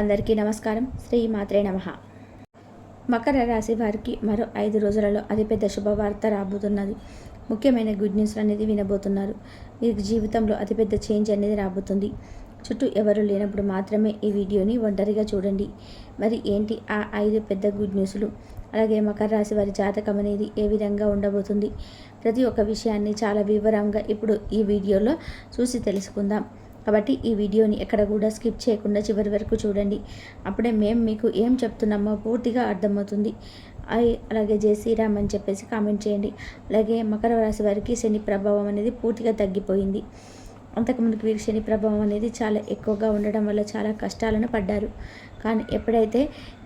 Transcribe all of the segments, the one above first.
అందరికీ నమస్కారం. శ్రీ మాత్రే నమః. మకర రాశి వారికి మరో 5 రోజులలో అతిపెద్ద శుభవార్త రాబోతున్నది. ముఖ్యమైన గుడ్ న్యూస్ అనేది వినబోతున్నారు. మీకు జీవితంలో అతిపెద్ద చేంజ్ అనేది రాబోతుంది. చుట్టూ ఎవరు లేనప్పుడు మాత్రమే ఈ వీడియోని ఒంటరిగా చూడండి. మరి ఏంటి ఆ 5 పెద్ద గుడ్ న్యూస్లు? అలాగే మకర రాశి వారి జాతకం అనేది ఏ విధంగా ఉండబోతుంది? ప్రతి ఒక్క విషయాన్ని చాలా వివరంగా ఇప్పుడు ఈ వీడియోలో చూసి తెలుసుకుందాం. కాబట్టి ఈ వీడియోని ఎక్కడ కూడా స్కిప్ చేయకుండా చివరి వరకు చూడండి. అప్పుడే మేము మీకు ఏం చెప్తున్నామో పూర్తిగా అర్థమవుతుంది. అలాగే జై శ్రీరామ్ అని చెప్పేసి కామెంట్ చేయండి. అలాగే మకర రాశి వారికి శని ప్రభావం అనేది పూర్తిగా తగ్గిపోయింది. అంతకుముందుకు వీరికి శని ప్రభావం అనేది చాలా ఎక్కువగా ఉండడం వల్ల చాలా కష్టాలను పడ్డారు. కానీ ఎప్పుడైతే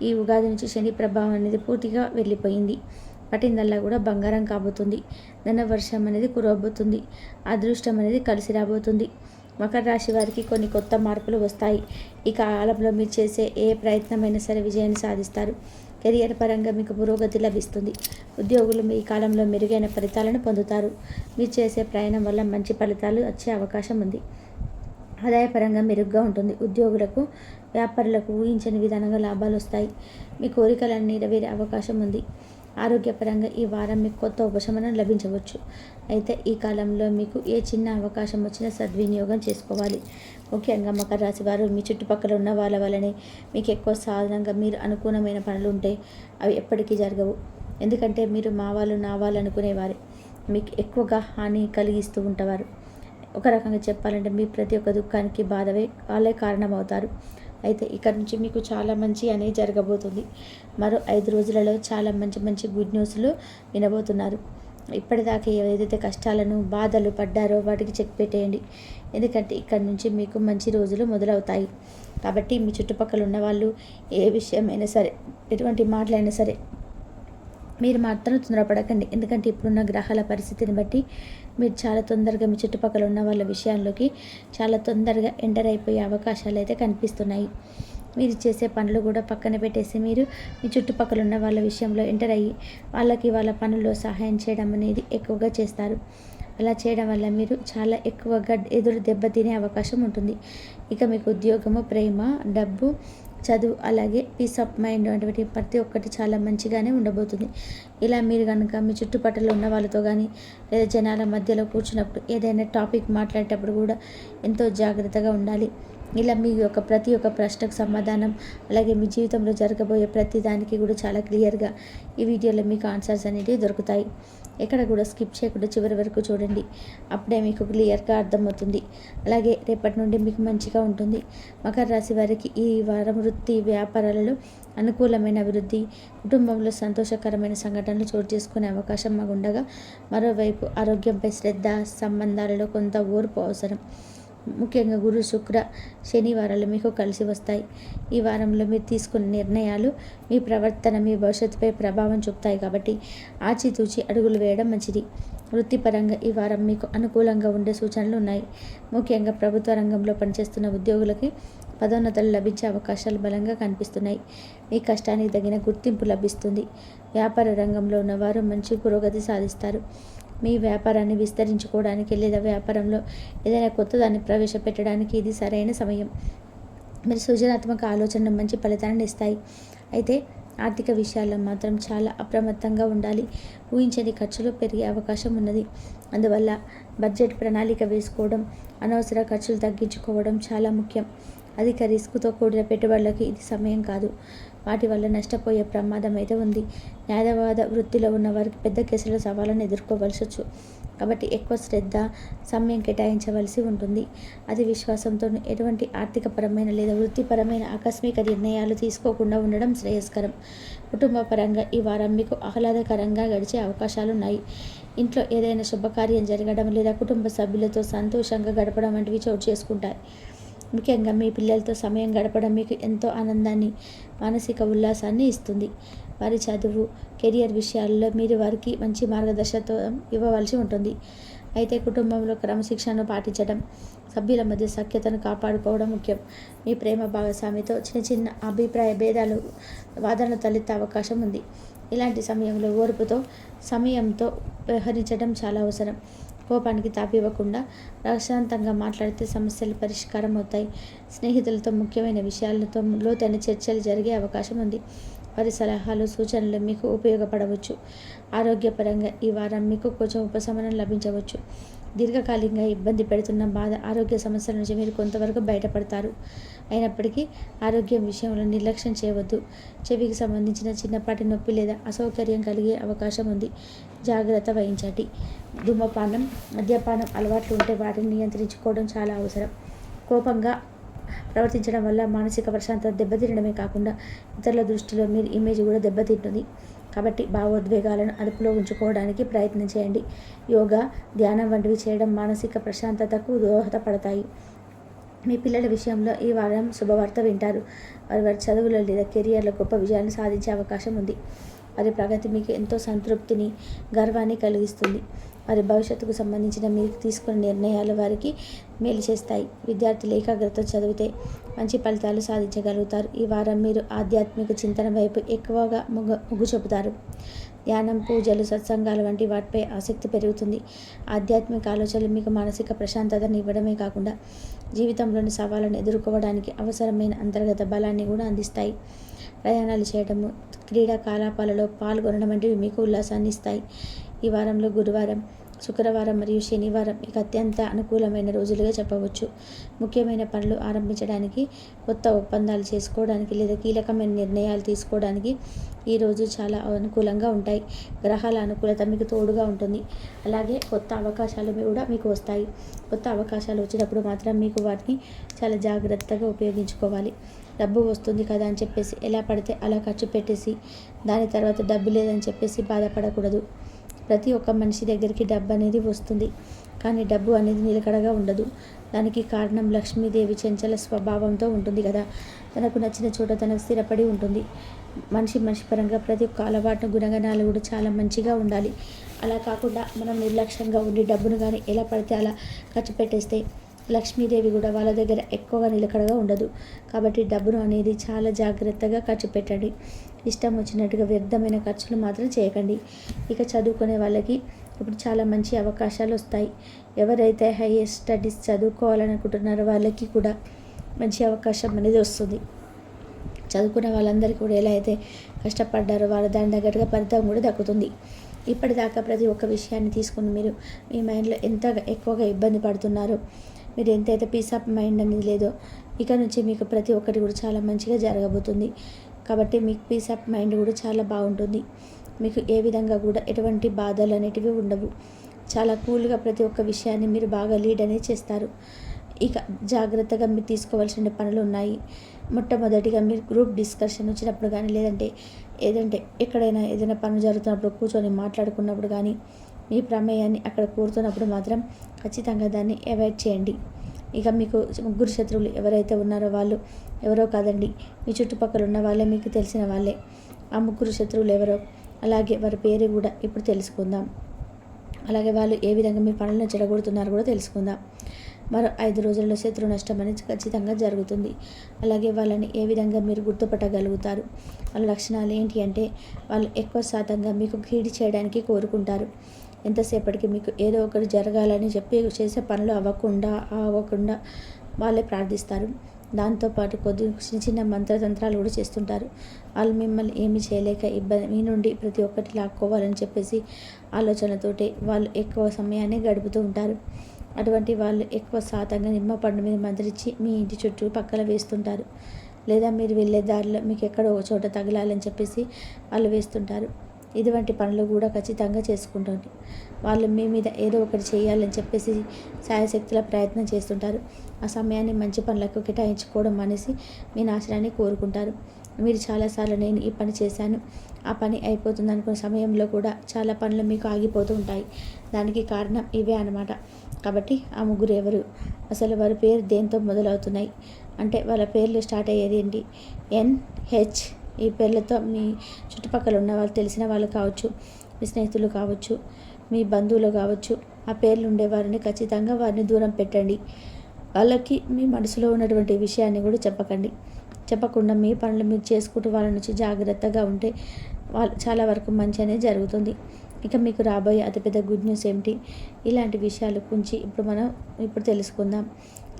ఈ ఉగాది నుంచి శని ప్రభావం అనేది పూర్తిగా వెళ్ళిపోయింది, పట్టిందల్లా కూడా బంగారం కాబోతుంది. ధన వర్షం అనేది కురవబోతుంది. అదృష్టం అనేది కలిసి రాబోతుంది. మకర రాశి వారికి కొన్ని కొత్త మార్పులు వస్తాయి. ఈ కాలంలో మీరు చేసే ఏ ప్రయత్నమైనా సరే విజయాన్ని సాధిస్తారు. కెరియర్ పరంగా మీకు పురోగతి లభిస్తుంది. ఉద్యోగులు ఈ కాలంలో మెరుగైన ఫలితాలను పొందుతారు. మీరు చేసే ప్రయాణం వల్ల మంచి ఫలితాలు వచ్చే అవకాశం ఉంది. ఆదాయపరంగా మెరుగ్గా ఉంటుంది. ఉద్యోగులకు, వ్యాపారులకు ఊహించని విధానంగా లాభాలు వస్తాయి. మీ కోరికలను నెరవేరే అవకాశం ఉంది. ఆరోగ్యపరంగా ఈ వారం మీకు కొత్త ఉపశమనం లభించవచ్చు. అయితే ఈ కాలంలో మీకు ఏ చిన్న అవకాశం వచ్చినా సద్వినియోగం చేసుకోవాలి. ముఖ్యంగా మకర రాశి వారు మీ చుట్టుపక్కల ఉన్న వాళ్ళ వల్లనే మీకు ఎక్కువ సాధారణంగా మీరు అనుకూలమైన పనులు ఉంటే అవి ఎప్పటికీ జరగవు. ఎందుకంటే మీరు మా వాళ్ళు నా వాళ్ళు అనుకునేవారే మీకు ఎక్కువగా హాని కలిగిస్తూ ఉంటారు. ఒక రకంగా చెప్పాలంటే మీ ప్రతి ఒక్క దుఃఖానికి బాధవే వాళ్ళే కారణమవుతారు. అయితే ఇక్కడ నుంచి మీకు చాలా మంచి అనేది జరగబోతుంది. మరో 5 రోజులలో చాలా మంచి గుడ్ న్యూస్లు వినబోతున్నారు. ఇప్పటిదాకా ఏదైతే కష్టాలను బాధలు పడ్డారో వాటికి చెక్ పెట్టేయండి. ఎందుకంటే ఇక్కడ నుంచి మీకు మంచి రోజులు మొదలవుతాయి. కాబట్టి మీ చుట్టుపక్కల ఉన్న వాళ్ళు ఏ విషయమైనా సరే, ఎటువంటి మాటలైనా సరే మీరు మాత్రం తొందరపడకండి. ఎందుకంటే ఇప్పుడున్న గ్రహాల పరిస్థితిని బట్టి మీరు చాలా తొందరగా మీ చుట్టుపక్కల ఉన్న వాళ్ళ విషయాల్లోకి చాలా తొందరగా ఎంటర్ అయిపోయే అవకాశాలు అయితే కనిపిస్తున్నాయి. మీరు చేసే పనులు కూడా పక్కన పెట్టేసి మీరు మీ చుట్టుపక్కల ఉన్న వాళ్ళ విషయంలో ఎంటర్ అయ్యి వాళ్ళకి వాళ్ళ పనుల్లో సహాయం చేయడం అనేది ఎక్కువగా చేస్తారు. అలా చేయడం వల్ల మీరు చాలా ఎక్కువగా ఎదురు దెబ్బతినే అవకాశం ఉంటుంది. ఇక మీకు ఉద్యోగము, ప్రేమ, డబ్బు, చదువు, అలాగే పీస్ ఆఫ్ మైండ్ అటువంటి ప్రతి ఒక్కటి చాలా మంచిగానే ఉండబోతుంది. ఇలా మీరు కనుక మీ చుట్టుపక్కల ఉన్న వాళ్ళతో కానీ లేదా జనాల మధ్యలో కూర్చున్నప్పుడు ఏదైనా టాపిక్ మాట్లాడేటప్పుడు కూడా ఎంతో జాగ్రత్తగా ఉండాలి. ఇలా మీ యొక్క ప్రతి ఒక్క ప్రశ్నకు సమాధానం, అలాగే మీ జీవితంలో జరగబోయే ప్రతి దానికి కూడా చాలా క్లియర్గా ఈ వీడియోలో మీకు ఆన్సర్స్ అనేవి దొరుకుతాయి. ఎక్కడ కూడా స్కిప్ చేయకుండా చివరి వరకు చూడండి. అప్పుడే మీకు క్లియర్గా అర్థమవుతుంది. అలాగే రేపటి నుండి మీకు మంచిగా ఉంటుంది. మకర రాశి వారికి ఈ వారం వృత్తి, వ్యాపారాలలో అనుకూలమైన అభివృద్ధి, కుటుంబంలో సంతోషకరమైన సంఘటనలు చోటు చేసుకునే అవకాశం ఉండగా, మరోవైపు ఆరోగ్యంపై శ్రద్ధ, సంబంధాలలో కొంత ఓర్పు అవసరం. ముఖ్యంగా గురు, శుక్ర, శనివారాలు మీకు కలిసి వస్తాయి. ఈ వారంలో మీరు తీసుకున్న నిర్ణయాలు మీ ప్రవర్తన, మీ భవిష్యత్తుపై ప్రభావం చూపుతాయి. కాబట్టి ఆచితూచి అడుగులు వేయడం మంచిది. వృత్తిపరంగా ఈ వారం మీకు అనుకూలంగా ఉండే సూచనలు ఉన్నాయి. ముఖ్యంగా ప్రభుత్వ రంగంలో పనిచేస్తున్న ఉద్యోగులకి పదోన్నతులు లభించే అవకాశాలు బలంగా కనిపిస్తున్నాయి. మీ కష్టానికి తగిన గుర్తింపు లభిస్తుంది. వ్యాపార రంగంలో ఉన్నవారు మంచి పురోగతి సాధిస్తారు. మీ వ్యాపారాన్ని విస్తరించుకోవడానికి లేదా వ్యాపారంలో ఏదైనా కొత్త దాన్ని ప్రవేశపెట్టడానికి ఇది సరైన సమయం. మీరు సృజనాత్మక ఆలోచనలు మంచి ఫలితాన్ని ఇస్తాయి. అయితే ఆర్థిక విషయాల్లో మాత్రం చాలా అప్రమత్తంగా ఉండాలి. ఊహించని ఖర్చులు పెరిగే అవకాశం ఉన్నది. అందువల్ల బడ్జెట్ ప్రణాళిక వేసుకోవడం, అనవసర ఖర్చులు తగ్గించుకోవడం చాలా ముఖ్యం. అధిక రిస్క్తో కూడిన పెట్టుబడులకి ఇది సమయం కాదు. వాటి వల్ల నష్టపోయే ప్రమాదం అయితే ఉంది. న్యాయవాద వృత్తిలో ఉన్న వారికి పెద్ద కేసుల సవాళ్ళను ఎదుర్కోవలసి వచ్చు. కాబట్టి ఎక్కువ శ్రద్ధ, సమయం కేటాయించవలసి ఉంటుంది. అది విశ్వాసంతో ఎటువంటి ఆర్థికపరమైన లేదా వృత్తిపరమైన ఆకస్మిక నిర్ణయాలు తీసుకోకుండా ఉండడం శ్రేయస్కరం. కుటుంబ పరంగా ఈ వారం మీకు ఆహ్లాదకరంగా గడిచే అవకాశాలు ఉన్నాయి. ఇంట్లో ఏదైనా శుభకార్యం జరగడం లేదా కుటుంబ సభ్యులతో సంతోషంగా గడపడం వంటివి చోటు చేసుకుంటాయి. ముఖ్యంగా మీ పిల్లలతో సమయం గడపడం మీకు ఎంతో ఆనందాన్ని, మానసిక ఉల్లాసాన్ని ఇస్తుంది. వారి చదువు, కెరియర్ విషయాల్లో మీరు వారికి మంచి మార్గదర్శకత్వం ఇవ్వవలసి ఉంటుంది. అయితే కుటుంబంలో క్రమశిక్షణను పాటించడం, సభ్యుల మధ్య సఖ్యతను కాపాడుకోవడం ముఖ్యం. మీ ప్రేమ భాగస్వామితో చిన్న అభిప్రాయ భేదాలు, వాదనలు తలెత్తే అవకాశం ఉంది. ఇలాంటి సమయంలో ఓర్పుతో, సమయంతో వ్యవహరించడం చాలా అవసరం. కోపానికి తాపివ్వకుండా ప్రశాంతంగా మాట్లాడితే సమస్యలు పరిష్కారం అవుతాయి. స్నేహితులతో ముఖ్యమైన విషయాలతో లోతైన చర్చలు జరిగే అవకాశం ఉంది. వారి సలహాలు సూచనలు మీకు ఉపయోగపడవచ్చు. ఆరోగ్యపరంగా ఈ వారం మీకు కొంచెం ఉపశమనం లభించవచ్చు. దీర్ఘకాలికంగా ఇబ్బంది పెడుతున్న బాధ ఆరోగ్య సమస్యల నుంచి మీరు కొంతవరకు బయటపడతారు. అయినప్పటికీ ఆరోగ్యం విషయంలో నిర్లక్ష్యం చేయవద్దు. చెవికి సంబంధించిన చిన్నపాటి నొప్పి లేదా అసౌకర్యం కలిగే అవకాశం ఉంది. జాగ్రత్త వహించండి. ధూమపానం, మద్యపానం అలవాట్లు ఉంటే వాటిని నియంత్రించుకోవడం చాలా అవసరం. కోపంగా ప్రవర్తించడం వల్ల మానసిక ప్రశాంతత దెబ్బతినడమే కాకుండా ఇతరుల దృష్టిలో మీ ఇమేజ్ కూడా దెబ్బతింటుంది. కాబట్టి భావోద్వేగాలను అదుపులో ఉంచుకోవడానికి ప్రయత్నం చేయండి. యోగా, ధ్యానం వంటివి చేయడం మానసిక ప్రశాంతతకు దోహదపడతాయి. మీ పిల్లల విషయంలో ఈ వారం శుభవార్త వింటారు. వారి చదువులో లేదా కెరియర్లో గొప్ప విజయాన్ని సాధించే అవకాశం ఉంది. వారి ప్రగతి మీకు ఎంతో సంతృప్తిని, గర్వాన్ని కలిగిస్తుంది. వారి భవిష్యత్తుకు సంబంధించిన మీరు తీసుకున్న నిర్ణయాలు వారికి మేలు చేస్తాయి. విద్యార్థులు ఏకాగ్రతతో చదివితే మంచి ఫలితాలు సాధించగలుగుతారు. ఈ వారం మీరు ఆధ్యాత్మిక చింతన వైపు ఎక్కువగా మొగ్గు చూపుతారు. ధ్యానం, పూజలు, సత్సంగాలు వంటి వాటిపై ఆసక్తి పెరుగుతుంది. ఆధ్యాత్మిక ఆలోచనలు మీకు మానసిక ప్రశాంతతను ఇవ్వడమే కాకుండా జీవితంలోని సవాళ్ళను ఎదుర్కోవడానికి అవసరమైన అంతర్గత బలాన్ని కూడా అందిస్తాయి. ప్రయాణాలు చేయడము, క్రీడా కలాపాలలో పాల్గొనడం వంటివి మీకు ఉల్లాసాన్ని ఇస్తాయి. ఈ వారంలో గురువారం, శుక్రవారం మరియు శనివారం మీకు అత్యంత అనుకూలమైన రోజులుగా చెప్పవచ్చు. ముఖ్యమైన పనులు ఆరంభించడానికి, కొత్త ఒప్పందాలు చేసుకోవడానికి లేదా కీలకమైన నిర్ణయాలు తీసుకోవడానికి ఈ రోజు చాలా అనుకూలంగా ఉంటాయి. గ్రహాల అనుకూలత మీకు తోడుగా ఉంటుంది. అలాగే కొత్త అవకాశాలు కూడా మీకు వస్తాయి. కొత్త అవకాశాలు వచ్చినప్పుడు మాత్రం మీకు వాటిని చాలా జాగ్రత్తగా ఉపయోగించుకోవాలి. డబ్బు వస్తుంది కదా అని చెప్పేసి ఎలా పడితే అలా ఖర్చు పెట్టేసి దాని తర్వాత డబ్బు లేదని చెప్పేసి బాధపడకూడదు. ప్రతి ఒక్క మనిషి దగ్గరికి డబ్బు అనేది వస్తుంది, కానీ డబ్బు అనేది నిలకడగా ఉండదు. దానికి కారణం లక్ష్మీదేవి చంచల స్వభావంతో ఉంటుంది కదా. తనకు నచ్చిన చోట తనకు స్థిరపడి ఉంటుంది. మనిషి పరంగా ప్రతి ఒక్క అలవాటు, గుణగణాలు కూడా చాలా మంచిగా ఉండాలి. అలా కాకుండా మనం నిర్లక్ష్యంగా ఉండి డబ్బును కానీ ఎలా పడితే అలా ఖర్చు పెట్టేస్తే లక్ష్మీదేవి కూడా వాళ్ళ దగ్గర ఎక్కువగా నిలకడగా ఉండదు. కాబట్టి డబ్బును అనేది చాలా జాగ్రత్తగా ఖర్చు పెట్టండి. ఇష్టం వచ్చినట్టుగా వ్యర్థమైన ఖర్చులు మాత్రం చేయకండి. ఇక చదువుకునే వాళ్ళకి ఇప్పుడు చాలా మంచి అవకాశాలు వస్తాయి. ఎవరైతే హైయర్ స్టడీస్ చదువుకోవాలనుకుంటున్నారో వాళ్ళకి కూడా మంచి అవకాశం అనేది వస్తుంది. చదువుకున్న వాళ్ళందరికీ కూడా ఎలా అయితే కష్టపడ్డారో వాళ్ళ దాని తగ్గట్టుగా ఫలితం కూడా దక్కుతుంది. ఇప్పటిదాకా ప్రతి ఒక్క విషయాన్ని తీసుకుని మీరు మీ మైండ్లో ఎంత ఎక్కువగా ఇబ్బంది పడుతున్నారో, మీరు ఎంతైతే పీస్ ఆఫ్ మైండ్ అనేది లేదో, ఇక నుంచి మీకు ప్రతి ఒక్కటి కూడా చాలా మంచిగా జరగబోతుంది. కాబట్టి మీకు పీస్ ఆఫ్ మైండ్ కూడా చాలా బాగుంటుంది. మీకు ఏ విధంగా కూడా ఎటువంటి బాధలు అనేటివి ఉండవు. చాలా కూల్గా ప్రతి ఒక్క విషయాన్ని మీరు బాగా లీడ్ అనేది చేస్తారు. ఇక జాగ్రత్తగా మీరు తీసుకోవాల్సిన పనులు ఉన్నాయి. మొట్టమొదటిగా మీరు గ్రూప్ డిస్కషన్ వచ్చినప్పుడు కానీ ఏదంటే ఎక్కడైనా ఏదైనా పనులు జరుగుతున్నప్పుడు కూర్చొని మాట్లాడుకున్నప్పుడు కానీ మీ ప్రమేయాన్ని అక్కడ కోరుతున్నప్పుడు మాత్రం ఖచ్చితంగా దాన్ని అవాయిడ్ చేయండి. ఇక మీకు ముగ్గురు శత్రువులు ఎవరైతే ఉన్నారో వాళ్ళు ఎవరో కాదండి, మీ చుట్టుపక్కల ఉన్న వాళ్ళే, మీకు తెలిసిన వాళ్ళే. ఆ ముగ్గురు శత్రువులు ఎవరో, అలాగే వారి పేరు కూడా ఇప్పుడు తెలుసుకుందాం. అలాగే వాళ్ళు ఏ విధంగా మీ పనులను చెడగొడుతున్నారో కూడా తెలుసుకుందాం. మరో 5 రోజుల్లో శత్రు నష్టం అనేది ఖచ్చితంగా జరుగుతుంది. అలాగే వాళ్ళని ఏ విధంగా మీరు గుర్తుపట్టగలుగుతారు? వాళ్ళ లక్షణాలు ఏంటి అంటే, వాళ్ళు ఎక్కువ శాతంగా మీకు కీడు చేయడానికి కోరుకుంటారు. ఎంతసేపటికి మీకు ఏదో ఒకటి జరగాలని చెప్పి చేసే పనులు అవ్వకుండా వాళ్ళే ప్రార్థిస్తారు. దాంతోపాటు చిన్న మంత్రతంత్రాలు కూడా చేస్తుంటారు. వాళ్ళు మిమ్మల్ని ఏమి చేయలేక మీ నుండి ప్రతి ఒక్కటి లాక్కోవాలని చెప్పేసి ఆలోచనతోటి వాళ్ళు ఎక్కువ సమయాన్ని గడుపుతూ ఉంటారు. అటువంటి వాళ్ళు ఎక్కువ శాతంగా నిమ్మ పండు మీద మంత్రించి మీ ఇంటి చుట్టూ పక్కన వేస్తుంటారు. లేదా మీరు వెళ్ళే దారిలో మీకు ఎక్కడో ఒక చోట తగలాలని చెప్పేసి వాళ్ళు వేస్తుంటారు. ఇటువంటి పనులు కూడా ఖచ్చితంగా చేసుకుంటుంది. వాళ్ళు మీ మీద ఏదో ఒకటి చేయాలని చెప్పేసి శాయశక్తుల ప్రయత్నం చేస్తుంటారు. ఆ సమయాన్ని మంచి పనులకు కేటాయించుకోవడం అనేసి మీ నాశనాన్ని కోరుకుంటారు. మీరు చాలాసార్లు నేను ఈ పని చేశాను, ఆ పని అయిపోతుంది అనుకున్న సమయంలో కూడా చాలా పనులు మీకు ఆగిపోతూ ఉంటాయి. దానికి కారణం ఇవే అన్నమాట. కాబట్టి ఆ ముగ్గురు ఎవరు, అసలు వారి పేరు దేంతో మొదలవుతున్నాయి అంటే వాళ్ళ పేర్లు స్టార్ట్ అయ్యేది ఏంటి? NH. ఈ పేర్లతో మీ చుట్టుపక్కల ఉన్న వాళ్ళు, తెలిసిన వాళ్ళు కావచ్చు, మీ స్నేహితులు కావచ్చు, మీ బంధువులు కావచ్చు, ఆ పేర్లు ఉండేవారిని ఖచ్చితంగా వారిని దూరం పెట్టండి. వాళ్ళకి మీ మనసులో ఉన్నటువంటి విషయాన్ని కూడా చెప్పకుండా మీ పనులు మీరు చేసుకుంటూ వాళ్ళ నుంచి జాగ్రత్తగా ఉంటే వాళ్ళు చాలా వరకు మంచి అనేది జరుగుతుంది. ఇక మీకు రాబోయే అతిపెద్ద గుడ్ న్యూస్ ఏమిటి, ఇలాంటి విషయాల గురించి ఇప్పుడు తెలుసుకుందాం.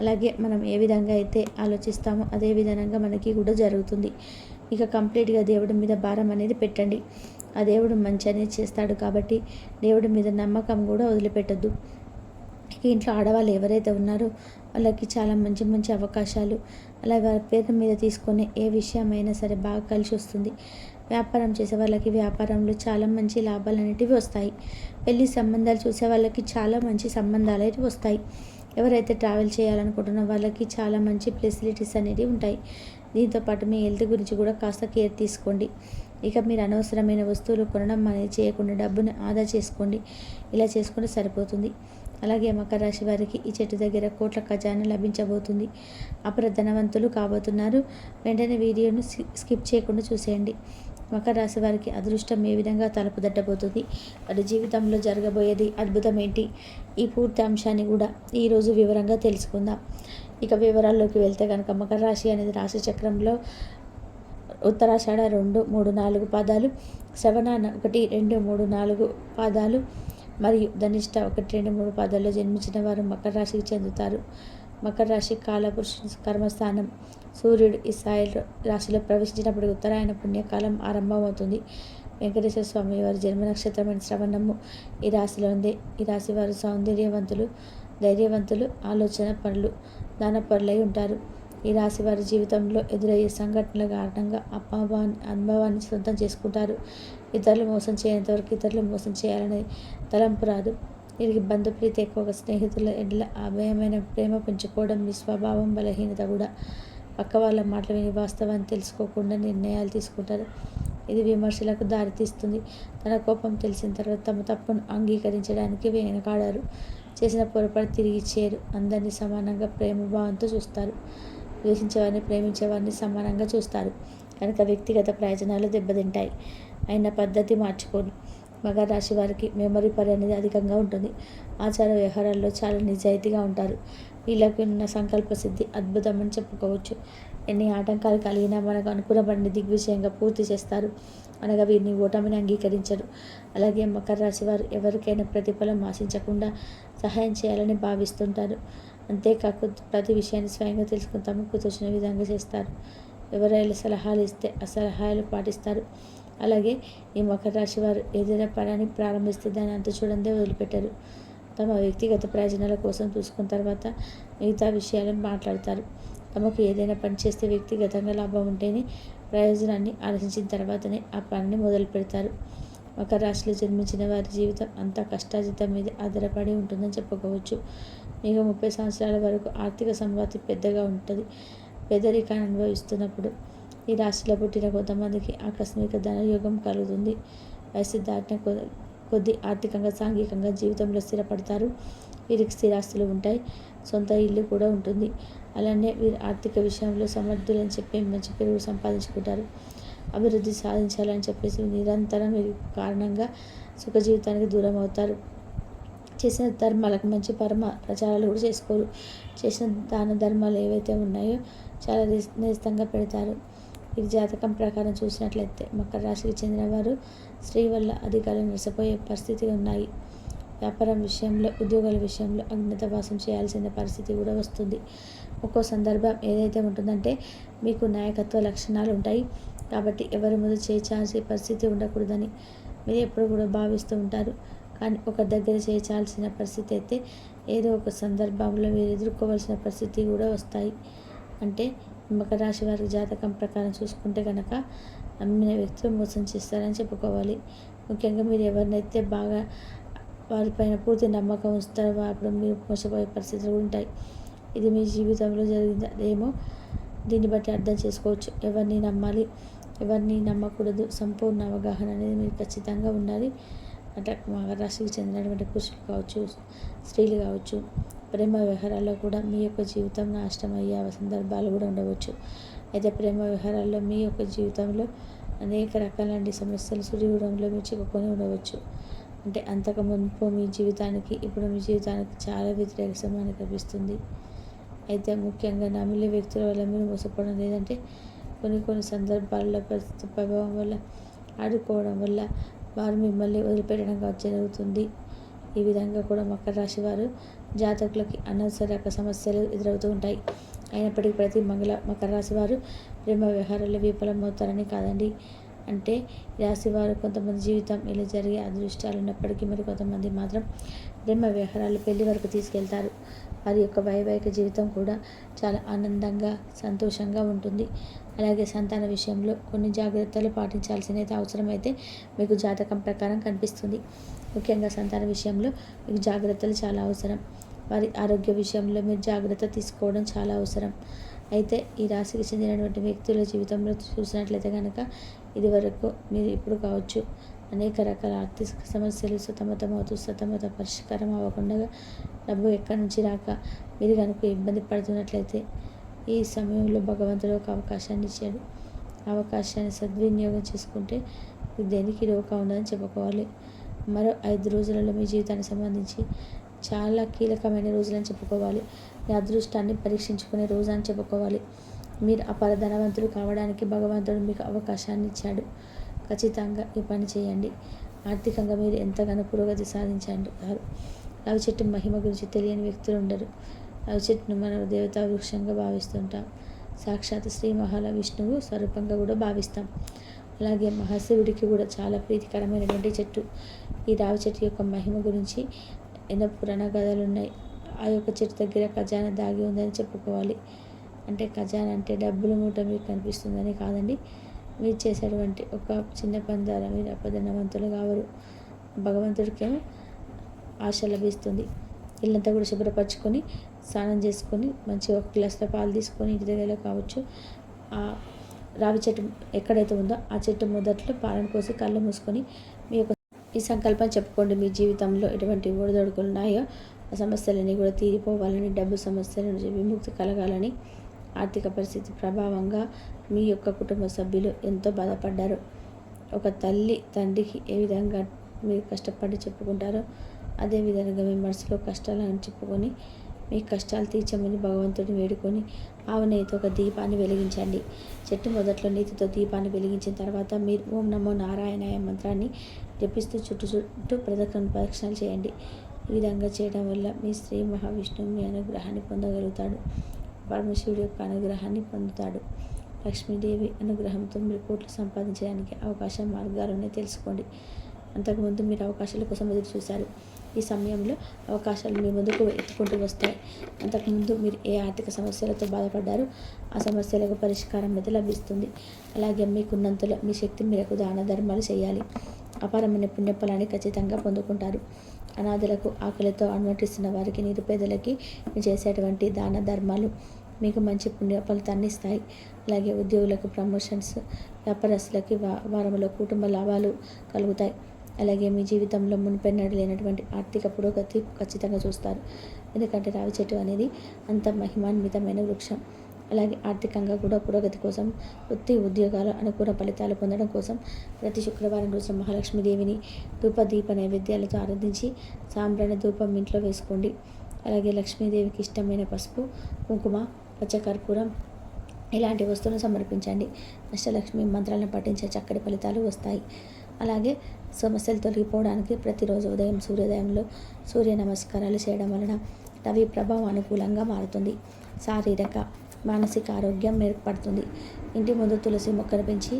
అలాగే మనం ఏ విధంగా అయితే ఆలోచిస్తామో అదే విధంగా మనకి కూడా జరుగుతుంది. ఇక కంప్లీట్గా దేవుడి మీద భారం అనేది పెట్టండి. ఆ దేవుడు మంచి అనేది చేస్తాడు కాబట్టి దేవుడి మీద నమ్మకం కూడా వదిలిపెట్టద్దు. ఇంట్లో ఆడవాళ్ళు ఎవరైతే ఉన్నారో వాళ్ళకి చాలా మంచి మంచి అవకాశాలు అలా వారి పేరు మీద తీసుకునే ఏ విషయమైనా సరే బాగా కలిసి వస్తుంది. వ్యాపారం చేసే వాళ్ళకి వ్యాపారంలో చాలా మంచి లాభాలు అనేటివి వస్తాయి. పెళ్లి సంబంధాలు చూసే వాళ్ళకి చాలా మంచి సంబంధాలు అయితే వస్తాయి. ఎవరైతే ట్రావెల్ చేయాలనుకుంటున్న వాళ్ళకి చాలా మంచి ఫెసిలిటీస్ అనేవి ఉంటాయి. దీంతోపాటు మీ హెల్త్ గురించి కూడా కాస్త కేర్ తీసుకోండి. ఇక మీరు అనవసరమైన వస్తువులు కొనడం అనేది చేయకుండా డబ్బుని ఆదా చేసుకోండి. ఇలా చేసుకుంటే సరిపోతుంది. అలాగే మకర రాశి వారికి ఈ చెట్టు దగ్గర కోట్ల ఖజానా లభించబోతుంది. అపర ధనవంతులు కాబోతున్నారు. వెంటనే వీడియోను స్కిప్ చేయకుండా చూసేయండి. మకర రాశి వారికి అదృష్టం ఏ విధంగా తలుపు తట్టబోతుంది, వారి జీవితంలో జరగబోయేది అద్భుతం ఏంటి, ఈ పూర్తి అంశాన్ని కూడా ఈరోజు వివరంగా తెలుసుకుందాం. ఇక వివరాల్లోకి వెళ్తే కనుక మకర రాశి అనేది రాశి చక్రంలో ఉత్తరాషాఢ 2, 3, 4 పాదాలు, శ్రవణ 1, 2, 3, 4 పాదాలు మరియు ధనిష్ట 1, 2, 3 పాదాల్లో జన్మించిన వారు మకర రాశికి చెందుతారు. మకర రాశి కాలపురుష కర్మస్థానం. సూర్యుడు ఈ సాయిల్ రాశిలో ప్రవేశించినప్పుడు ఉత్తరాయణ పుణ్యకాలం ఆరంభమవుతుంది. వెంకటేశ్వర స్వామి వారి జన్మ నక్షత్రమైన శ్రవణము ఈ రాశిలో ఉంది. ఈ రాశి వారు సౌందర్యవంతులు, ధైర్యవంతులు, ఆలోచన పనులు, దానపరులై ఉంటారు. ఈ రాశి వారి జీవితంలో ఎదురయ్యే సంఘటనల కారణంగా అనుభవాన్ని సొంతం చేసుకుంటారు. ఇతరులు మోసం చేయనంతవరకు ఇతరులు మోసం చేయాలనే తలంపు రాదు. వీరికి బంధుప్రీతి ఎక్కువగా, స్నేహితుల ఎడల అభయమైన ప్రేమ పెంచుకోవడం మీ స్వభావం. బలహీనత కూడా పక్క వాళ్ళ మాటలు విని వాస్తవాన్ని తెలుసుకోకుండా నిర్ణయాలు తీసుకుంటారు. ఇది విమర్శలకు దారితీస్తుంది. తన కోపం తెలిసిన తర్వాత తమ తప్పును అంగీకరించడానికి వెనకాడారు. చేసిన పొరపాటు తిరిగి ఇచ్చేరు. అందరినీ సమానంగా ప్రేమభావంతో చూస్తారు. ద్వేషించేవారిని ప్రేమించేవారిని సమానంగా చూస్తారు. కనుక వ్యక్తిగత ప్రయోజనాలు దెబ్బతింటాయి. అయిన పద్ధతి మార్చుకోరు. మకర రాశి వారికి మెమరీ పవర్ అనేది అధికంగా ఉంటుంది. ఆచార వ్యవహారాల్లో చాలా నిజాయితీగా ఉంటారు. వీళ్ళకి ఉన్న సంకల్ప సిద్ధి అద్భుతం అని చెప్పుకోవచ్చు. ఎన్ని ఆటంకాలు కలిగినా మనకు అనుకూలపడిన దిగ్విజయంగా పూర్తి చేస్తారు. అనగా వీరిని ఓటమిని అంగీకరించరు. అలాగే మకర రాశి వారు ఎవరికైనా ప్రతిఫలం ఆశించకుండా సహాయం చేయాలని భావిస్తుంటారు. అంతేకాకుండా ప్రతి విషయాన్ని స్వయంగా తెలుసుకుని తమకు తోచిన విధంగా చేస్తారు. ఎవరైనా సలహాలు ఇస్తే ఆ సలహాలు పాటిస్తారు. అలాగే ఈ మకర రాశి వారు ఏదైనా పనిని ప్రారంభిస్తే దాన్ని అంత చూడందే వదిలిపెట్టరు. తమ వ్యక్తిగత ప్రయోజనాల కోసం చూసుకున్న తర్వాత మిగతా విషయాలను మాట్లాడతారు. తమకు ఏదైనా పని చేస్తే వ్యక్తిగతంగా లాభం ఉంటేనే ప్రయోజనాన్ని ఆలోచించిన తర్వాతనే ఆ పనిని మొదలు పెడతారు. మకర రాశిలో జన్మించిన వారి జీవితం అంతా కష్టార్జితం మీద ఆధారపడి ఉంటుందని చెప్పుకోవచ్చు. మీకు 30 సంవత్సరాల వరకు ఆర్థిక సంపత్తి పెద్దగా ఉంటుంది. పేదరికాన్ని అనుభవిస్తున్నప్పుడు ఈ రాశిలో పుట్టిన కొంతమందికి ఆకస్మిక ధనయోగం కలుగుతుంది. వయసు దాటిన కొద్ది ఆర్థికంగా, సాంఘికంగా జీవితంలో స్థిరపడతారు. వీరికి స్థిరాస్తులు ఉంటాయి. సొంత ఇల్లు కూడా ఉంటుంది. అలానే వీరు ఆర్థిక విషయంలో సమర్థులని చెప్పి మంచి పేరు సంపాదించుకుంటారు. అభివృద్ధి సాధించాలని చెప్పేసి నిరంతరం వీరి కారణంగా సుఖ జీవితానికి దూరం అవుతారు. చేసిన ధర్మాలకు మంచి పరమ ప్రచారాలు కూడా చేసుకోరు. చేసిన దాన ధర్మాలు ఏవైతే ఉన్నాయో చాలా నేస్తంగా పెడతారు. ఈ జాతకం ప్రకారం చూసినట్లయితే మకర రాశికి చెందిన వారు స్త్రీ వల్ల అధికారులు నష్టపోయే పరిస్థితి ఉన్నాయి. వ్యాపారం విషయంలో, ఉద్యోగాల విషయంలో అజ్ఞాతవాసం చేయాల్సిన పరిస్థితి కూడా వస్తుంది. ఒక్కో సందర్భం ఏదైతే ఉంటుందంటే మీకు నాయకత్వ లక్షణాలు ఉంటాయి కాబట్టి ఎవరి ముందు చేయాల్సిన పరిస్థితి ఉండకూడదని మీరు ఎప్పుడు కూడా భావిస్తూ ఉంటారు. కానీ ఒకరి దగ్గర చేయాల్సిన పరిస్థితి అయితే ఏదో ఒక సందర్భంలో మీరు ఎదుర్కోవాల్సిన పరిస్థితి కూడా వస్తాయి. అంటే మకర రాశి వారి జాతకం ప్రకారం చూసుకుంటే కనుక నమ్మిన వ్యక్తులు మోసం చేస్తారని చెప్పుకోవాలి. ముఖ్యంగా మీరు ఎవరినైతే బాగా వారిపైన పూర్తి నమ్మకం ఉంచుతారో అప్పుడు మీరు మోసపోయే పరిస్థితులు ఉంటాయి. ఇది మీ జీవితంలో జరిగిందేమో దీన్ని బట్టి అర్థం చేసుకోవచ్చు. ఎవరిని నమ్మాలి, ఎవరిని నమ్మకూడదు సంపూర్ణ అవగాహన అనేది మీరు ఖచ్చితంగా ఉండాలి. అంటే మకర రాశికి చెందినటువంటి పురుషులు కావచ్చు, స్త్రీలు కావచ్చు, ప్రేమ వ్యవహారాల్లో కూడా మీ యొక్క జీవితం నాశనం అయ్యే సందర్భాలు కూడా ఉండవచ్చు. అయితే ప్రేమ వ్యవహారాల్లో మీ యొక్క జీవితంలో అనేక రకాలైన సమస్యలు సుదీర్ఘంలో మీరు చిక్కుకొని ఉండవచ్చు. అంటే అంతకు మునుపు మీ జీవితానికి ఇప్పుడు మీ జీవితానికి చాలా వ్యతిరేక సమయాన్ని కనిపిస్తుంది. అయితే ముఖ్యంగా నమ్మిన వ్యక్తుల వల్ల మీరు మోసపోవడం లేదంటే కొన్ని సందర్భాల్లో పరిస్థితి ప్రభావం వల్ల ఆడుకోవడం వల్ల వారు మిమ్మల్ని వదిలిపెట్టడం జరుగుతుంది. ఈ విధంగా కూడా మకర రాశి వారు జాతకులకి అనవసరక సమస్యలు ఎదురవుతూ ఉంటాయి. అయినప్పటికీ ప్రతి మకర రాశి వారు ప్రేమ వ్యవహారాల్లో విఫలమవుతారని కాదండి. అంటే ఈ రాశి వారు కొంతమంది జీవితం ఇలా జరిగే అదృష్టాలు ఉన్నప్పటికీ మరి కొంతమంది మాత్రం ప్రేమ వ్యవహారాలు పెళ్లి వరకు తీసుకెళ్తారు. వారి యొక్క వైవాహిక జీవితం కూడా చాలా ఆనందంగా సంతోషంగా ఉంటుంది. అలాగే సంతాన విషయంలో కొన్ని జాగ్రత్తలు పాటించాల్సిన అవసరమైతే మీకు జాతకం ప్రకారం కనిపిస్తుంది. ముఖ్యంగా సంతాన విషయంలో మీకు జాగ్రత్తలు చాలా అవసరం. వారి ఆరోగ్య విషయంలో మీరు జాగ్రత్త తీసుకోవడం చాలా అవసరం. అయితే ఈ రాశికి చెందినటువంటి వ్యక్తుల జీవితంలో చూసినట్లయితే కనుక ఇదివరకు మీరు ఇప్పుడు కావచ్చు అనేక రకాల ఆర్థిక సమస్యలు సతమత పరిష్కారం అవ్వకుండా డబ్బు ఎక్కడి నుంచి రాక మీరు కనుక ఇబ్బంది పడుతున్నట్లయితే ఈ సమయంలో భగవంతుడు ఒక అవకాశాన్ని ఇచ్చాడు. అవకాశాన్ని సద్వినియోగం చేసుకుంటే మీకు దేనికి లోకా ఉండదని చెప్పుకోవాలి. మరో 5 రోజులలో మీ జీవితానికి సంబంధించి చాలా కీలకమైన రోజులని చెప్పుకోవాలి. మీ అదృష్టాన్ని పరీక్షించుకునే రోజు అని చెప్పుకోవాలి. మీరు అపార ధనవంతులు కావడానికి భగవంతుడు మీకు అవకాశాన్ని ఇచ్చాడు. ఖచ్చితంగా ఈ పని చేయండి. ఆర్థికంగా మీరు ఎంతగానో పురోగతి సాధించారు. రావి చెట్టు మహిమ గురించి తెలియని వ్యక్తులు ఉండరు. రావి చెట్టును మనం దేవతా వృక్షంగా భావిస్తుంటాం. సాక్షాత్ శ్రీ మహావిష్ణువు స్వరూపంగా కూడా భావిస్తాం. అలాగే మహాశివుడికి కూడా చాలా ప్రీతికరమైనటువంటి చెట్టు. ఈ రావి చెట్టు యొక్క మహిమ గురించి ఎన్నో పురాణ కథలు ఉన్నాయి. ఆ యొక్క చెట్టు దగ్గర ఖజానా దాగి ఉందని చెప్పుకోవాలి. అంటే ఖజానా అంటే డబ్బుల మూట మీకు కనిపిస్తుందని కాదండి. మీరు చేసేటువంటి ఒక చిన్న పని ద్వారా మీరు అపధనవంతులు కావరు. భగవంతుడికేమో ఆశ లభిస్తుంది. ఇల్లంతా కూడా శుభ్రపరచుకొని స్నానం చేసుకొని మంచిగా ఒక గ్లాసులో పాలు తీసుకొని ఇంటి దగ్గరలో కావచ్చు ఆ రావి చెట్టు ఎక్కడైతే ఉందో ఆ చెట్టు మొదట్లో పాలను పోసి కళ్ళు మూసుకొని మీ యొక్క ఈ సంకల్పం చెప్పుకోండి. మీ జీవితంలో ఎటువంటి ఒడిదొడుకులు ఉన్నాయో ఆ సమస్యలన్నీ కూడా తీరిపోవాలని, డబ్బు సమస్యల నుంచి విముక్తి కలగాలని, ఆర్థిక పరిస్థితి ప్రభావంగా మీ యొక్క కుటుంబ సభ్యులు ఎంతో బాధపడ్డారు. ఒక తల్లి తండ్రికి ఏ విధంగా మీరు కష్టపడి చెప్పుకుంటారో అదేవిధంగా మీ మనసులో కష్టాలను చెప్పుకొని మీ కష్టాలు తీర్చమని భగవంతుడిని వేడుకొని ఆవు నెయ్యితో ఒక దీపాన్ని వెలిగించండి. చెట్టు మొదట్లో నీతితో దీపాన్ని వెలిగించిన తర్వాత మీరు ఓం నమో నారాయణాయ మంత్రాన్ని జపిస్తూ చుట్టూ ప్రదక్షిణలు చేయండి. ఈ విధంగా చేయడం వల్ల మీ శ్రీ మహావిష్ణువు మీ అనుగ్రహాన్ని పొందగలుగుతాడు. పరమశివుడి యొక్క అనుగ్రహాన్ని పొందుతాడు. లక్ష్మీదేవి అనుగ్రహంతో మీరు కోట్లు సంపాదించడానికి అవకాశం మార్గాలను తెలుసుకోండి. అంతకుముందు మీరు అవకాశాల కోసం ఎదురు చూశారు. ఈ సమయంలో అవకాశాలు మీ ముందుకు ఎత్తుకుంటూ వస్తాయి. అంతకుముందు మీరు ఏ ఆర్థిక సమస్యలతో బాధపడ్డారో ఆ సమస్యలకు పరిష్కారం అయితే లభిస్తుంది. అలాగే మీకున్నంతలో మీ శక్తి మేరకు దాన ధర్మాలు చేయాలి. అపారమైన పుణ్యఫలాన్ని ఖచ్చితంగా పొందుకుంటారు. అనాథలకు, ఆకలితో అనుమతిస్తున్న వారికి, నిరుపేదలకి మీరు చేసేటువంటి దాన ధర్మాలు మీకు మంచి పుణ్య ఫలితాన్ని ఇస్తాయి. అలాగే ఉద్యోగులకు ప్రమోషన్స్, వ్యాపారస్తులకి వారంలో కుటుంబ లాభాలు కలుగుతాయి. అలాగే మీ జీవితంలో మునిపెన్నడు లేనటువంటి ఆర్థిక పురోగతి ఖచ్చితంగా చూస్తారు. ఎందుకంటే రావి చెట్టు అనేది అంత మహిమాన్వితమైన వృక్షం. అలాగే ఆర్థికంగా కూడా పురోగతి కోసం, వృత్తి ఉద్యోగాలు అనుకూల ఫలితాలు పొందడం కోసం ప్రతి శుక్రవారం రోజు మహాలక్ష్మీదేవిని దీప నైవేద్యాలతో ఆరాధించి సాంబ్రాణి ధూపం ఇంట్లో వేసుకోండి. అలాగే లక్ష్మీదేవికి ఇష్టమైన పసుపు, కుంకుమ, పచ్చకర్పూరం ఇలాంటి వస్తువులను సమర్పించండి. అష్టలక్ష్మి మంత్రాలను పఠించే చక్కటి ఫలితాలు వస్తాయి. అలాగే సమస్యలు తొలగిపోవడానికి ప్రతిరోజు ఉదయం సూర్యోదయంలో సూర్య నమస్కారాలు చేయడం వలన రవి ప్రభావం అనుకూలంగా మారుతుంది. శారీరక, మానసిక ఆరోగ్యం మెరుగుపడుతుంది. ఇంటి ముందు తులసి మొక్కను పెంచి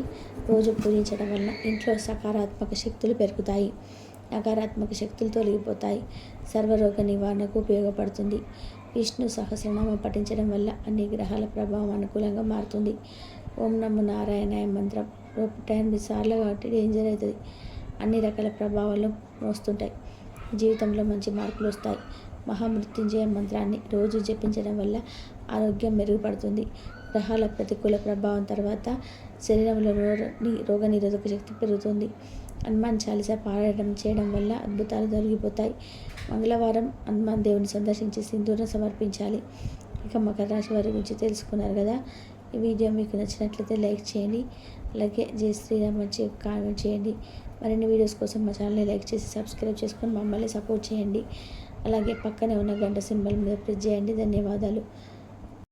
రోజు పూజించడం వలన ఇంట్లో సకారాత్మక శక్తులు పెరుగుతాయి. నకారాత్మక శక్తులు తొలగిపోతాయి. సర్వరోగ నివారణకు ఉపయోగపడుతుంది. విష్ణు సహస్రనామం పఠించడం వల్ల అన్ని గ్రహాల ప్రభావం అనుకూలంగా మారుతుంది. ఓం నమో నారాయణాయ మంత్రం 108 సార్లు కాబట్టి డేంజర్ అవుతుంది. అన్ని రకాల ప్రభావాలు వస్తుంటాయి. జీవితంలో మంచి మార్పులు వస్తాయి. మహామృత్యుంజయ మంత్రాన్ని రోజు జపించడం వల్ల ఆరోగ్యం మెరుగుపడుతుంది. గ్రహాల ప్రతికూల ప్రభావం తర్వాత శరీరంలో రోగ నిరోధక శక్తి పెరుగుతుంది. హనుమాన్ చాలీసా పారాయణం చేయడం వల్ల అద్భుతాలు జరిగిపోతాయి. మంగళవారం హనుమాన్ దేవుని సందర్శించి సింధూరం సమర్పించాలి. ఇక మకర రాశి వారి గురించి తెలుసుకున్నారు కదా. ఈ వీడియో మీకు నచ్చినట్లయితే లైక్ చేయండి. అలాగే జై శ్రీరామ్ మంచి కామెంట్ చేయండి. మరిన్ని వీడియోస్ కోసం మా ఛానల్ని లైక్ చేసి సబ్స్క్రైబ్ చేసుకొని మమ్మల్ని సపోర్ట్ చేయండి. అలాగే పక్కనే ఉన్న గంట సింబల్ మీద ప్రెస్ చేయండి. ధన్యవాదాలు.